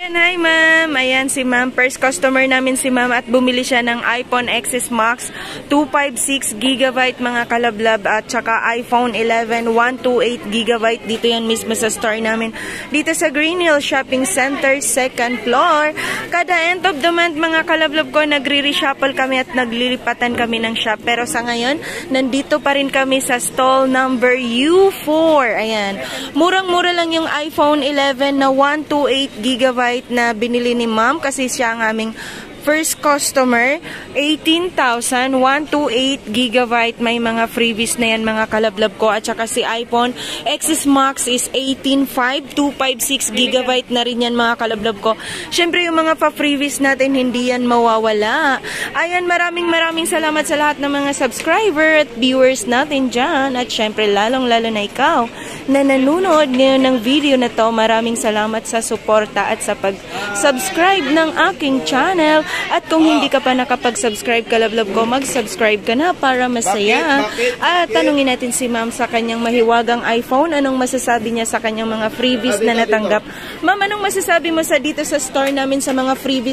Hi ma'am, ayan si ma'am, first customer namin si ma'am at bumili siya ng iPhone XS Max 256GB mga kalablab at saka iPhone 11 128GB. Dito yan mismo sa store namin dito sa Green Hill Shopping Center, 2nd floor. Kada end of the month mga kalablab ko, nagre-reshuffle kami at naglilipatan kami ng shop, pero sa ngayon nandito pa rin kami sa stall number U4. Ayan, murang-mura lang yung iPhone 11 na 128GB na binili ni ma'am kasi siya ang aming first customer. 18,000, 128GB. May mga freebies na yan mga kalablab ko. At saka si iPhone XS Max is 18,500, 256GB na rin yan mga kalablab ko. Syempre yung mga pa-freebies natin hindi yan mawawala. Ayan, maraming salamat sa lahat ng mga subscriber at viewers natin dyan. At syempre lalong-lalo na ikaw na nanonood ngayon ng video na to. Maraming salamat sa suporta at sa pag-subscribe ng aking channel. At kung hindi ka pa nakapag-subscribe kalablab ko, mag-subscribe ka na para masaya. At tanungin natin si ma'am sa kanyang mahiwagang iPhone. Anong masasabi niya sa kanyang mga freebies na natanggap? Ma'am, anong masasabi mo sa dito sa store namin sa mga freebies